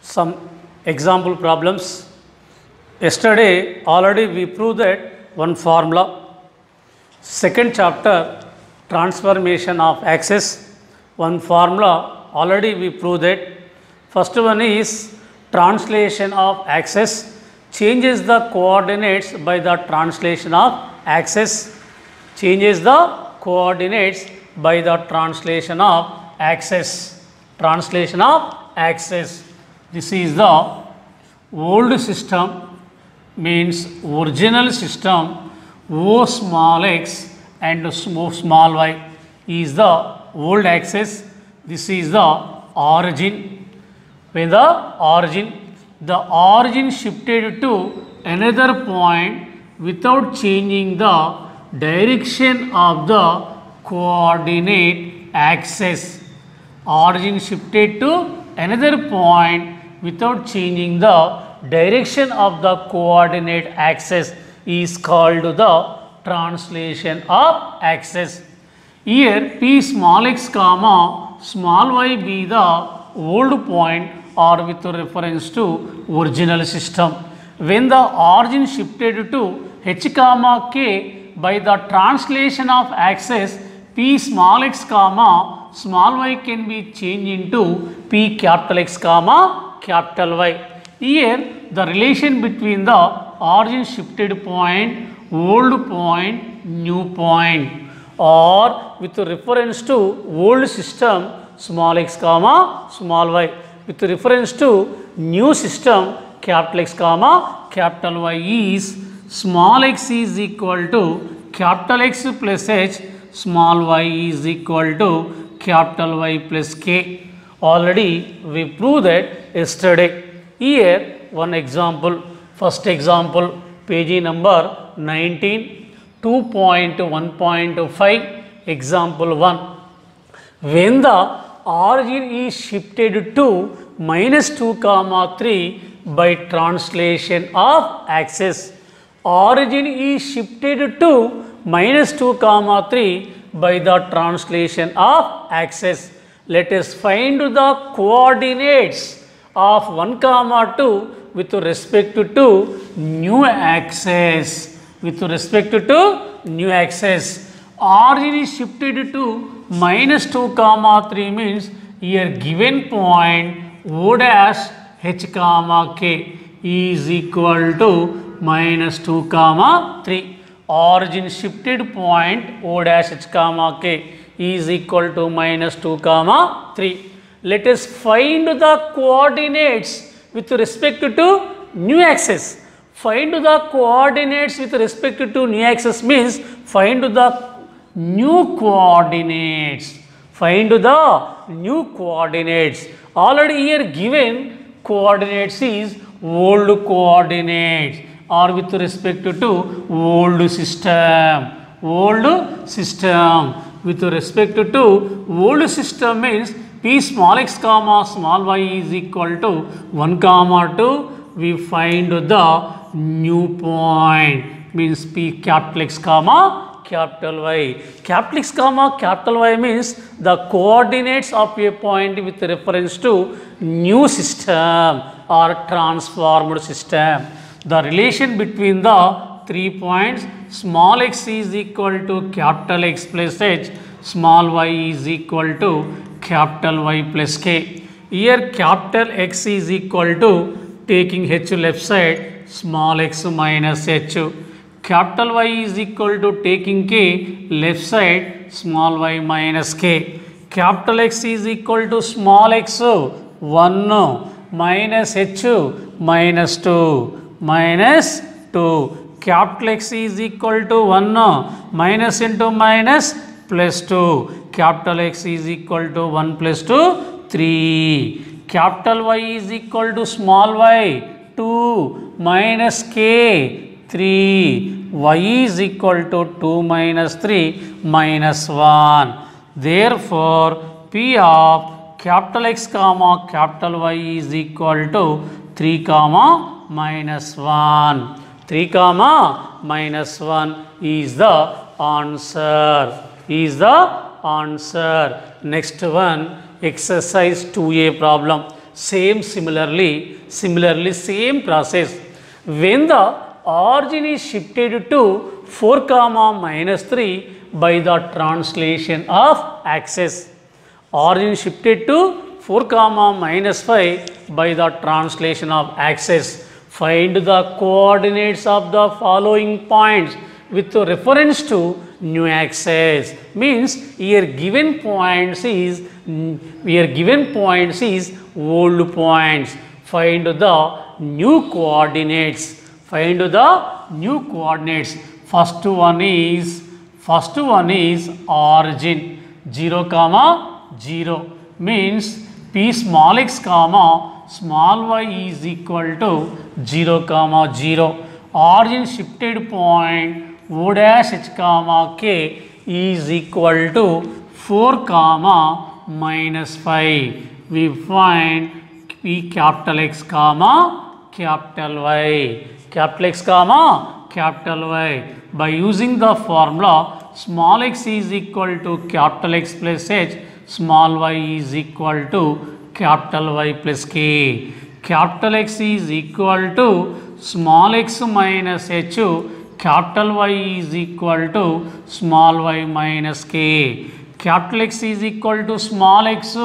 some example problems. Yesterday already we proved that one formula. Second chapter, transformation of axis, one formula already we proved that. First one is translation of axis, changes the coordinates by the translation of axis, changes the coordinates by the translation of axis, translation of axis. This is the old system, means original system. O small x and O small y is the old axis. This is the origin. When the origin shifted to another point without changing the direction of the coordinate axis. Origin shifted to another point without changing the direction of the coordinate axis is called the translation of axis. Here P small x comma small y be the old point or with reference to original system. When the origin shifted to h comma k by the translation of axis, P small x comma small y can be changed into P capital X comma capital Y. Here the relation between the origin shifted point, old point, new point, or with reference to old system small x comma small y, with reference to new system capital X comma capital Y is small x is equal to capital X plus h, small y is equal to capital Y plus k. Already we proved that yesterday. Here one example, first example, page number 19, 2.1.5, example 1. When the origin is shifted to minus 2 comma 3 by translation of axis, origin is shifted to minus 2 comma 3 by the translation of axis. Let us find the coordinates of 1 comma 2 with respect to new axis. With respect to new axis, origin is shifted to minus 2 comma 3 means here given point O dash h comma k is equal to minus 2 comma 3. Origin shifted point O dash h comma k is equal to minus 2 comma 3. Let us find the coordinates with respect to new axis. Find the coordinates with respect to new axis means find the new coordinates. Find the new coordinates. Already here given coordinates is old coordinates or with respect to old system. Old system. With respect to old system means P small x comma small y is equal to 1 comma 2. We find the new point means P capital X comma capital Y. Capital X comma capital Y means the coordinates of a point with reference to new system or transformed system. The relation between the 3 points, small x is equal to capital X plus h, small y is equal to capital Y plus k. Here capital X is equal to taking h left side, small x minus h. Capital Y is equal to taking k left side, small y minus k. Capital X is equal to small x 1 minus h minus 2 minus 2. Capital X is equal to 1 minus into minus plus 2. Capital X is equal to 1 plus 2 3. Capital Y is equal to small y 2 minus k 3. Y is equal to 2 minus 3 minus 1. Therefore, P of capital X comma capital Y is equal to 3 comma minus 1. 3 comma minus 1 is the answer. Is the answer. Next one, exercise 2A problem. Similarly, same process. When the origin is shifted to 4 comma minus 3 by the translation of axis. Origin shifted to 4 comma minus 5 by the translation of axis. Find the coordinates of the following points with reference to new axis. Means here given points is old points. Find the new coordinates. First one is origin 0 comma 0 means p small x comma small y is equal to 0 comma 0. Origin shifted point O dash h comma k is equal to 4 comma minus 5. We find p capital X comma capital Y. Capital X comma capital Y. By using the formula small x is equal to capital X plus h, small y is equal to capital Y plus k. Capital X is equal to small x minus h, capital Y is equal to small y minus k. Capital X is equal to small x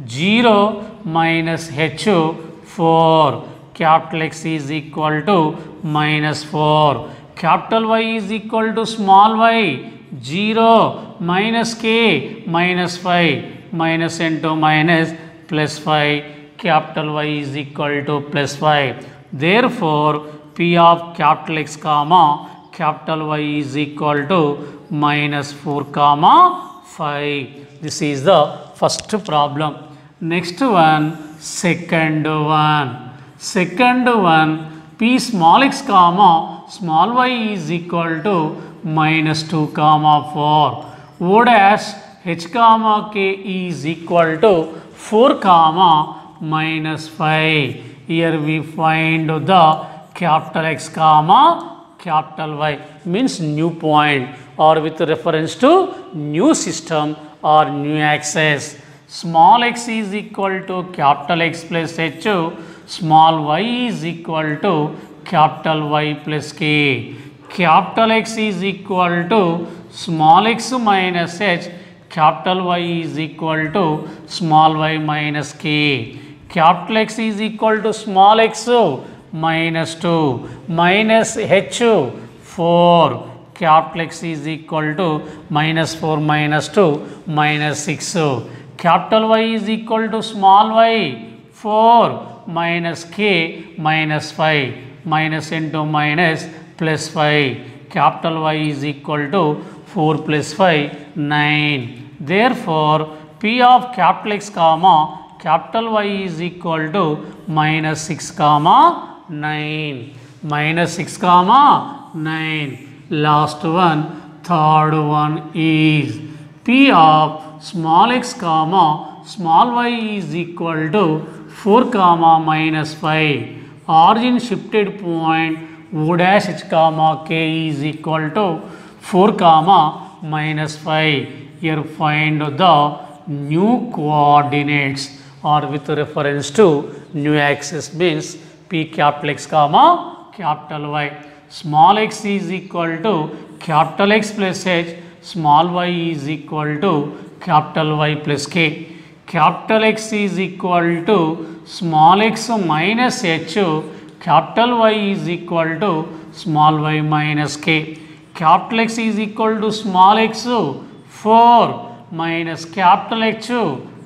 0 minus h 4. Capital X is equal to minus 4. Capital Y is equal to small y 0 minus k minus 5 minus into minus plus 5. Capital Y is equal to plus 5. Therefore, P of capital X comma capital Y is equal to minus 4 comma 5. This is the first problem. Next one, second one, P small x comma small y is equal to minus 2 comma 4. O dash h comma k is equal to 4 comma minus 5. Here we find the capital X comma capital Y means new point or with reference to new system or new axis. Small x is equal to capital X plus h, small y is equal to capital Y plus k. Capital X is equal to small x minus h, capital Y is equal to small y minus k. Capital X is equal to small x minus 2 minus h 4. Capital X is equal to minus 4 minus 2 minus 6. Capital Y is equal to small y 4 minus k minus 5 minus into minus plus 5. Capital Y is equal to 4 plus 5 9. Therefore, P of capital X comma capital Y is equal to minus 6 comma 9. Minus 6 comma 9. Last one, third one is P of small x comma small y is equal to 4 comma minus 5. Origin shifted point O dash h comma k is equal to 4 comma minus 5. Here find the new coordinates or with reference to new axis means P capital X comma capital Y. Small x is equal to capital X plus h, small y is equal to capital Y plus k. Capital X is equal to small x minus h, capital Y is equal to small y minus k. Capital X is equal to small x 4 minus capital H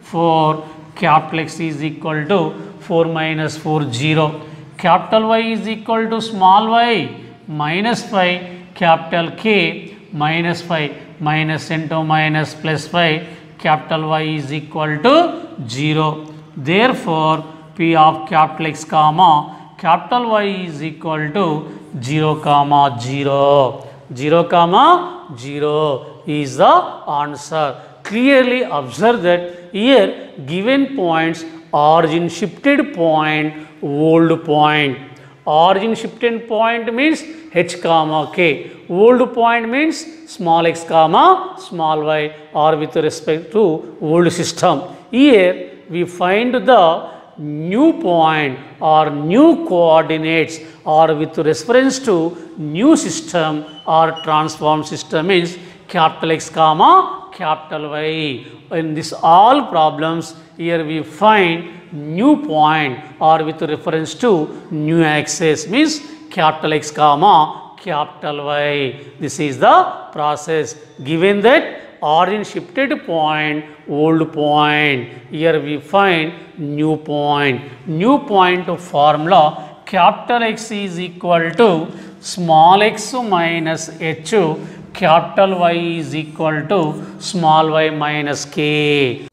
4. Capital X is equal to 4 minus 4 0. Capital Y is equal to small y minus 5, capital K minus 5 minus into minus plus 5. Capital Y is equal to 0. Therefore, P of capital X comma capital Y is equal to 0 comma 0. 0 comma 0 is the answer. Clearly observe that here given points origin shifted point, old point. Origin shifted point means h comma k. Old point means small x comma small y or with respect to old system. Here we find the new point or new coordinates or with reference to new system or transform system means capital X comma capital Y. In this all problems here we find new point or with reference to new axis means capital X comma capital Y. This is the process. Given that origin shifted point, old point, here we find new point. New point formula capital X is equal to small x minus h, capital Y is equal to small y minus k.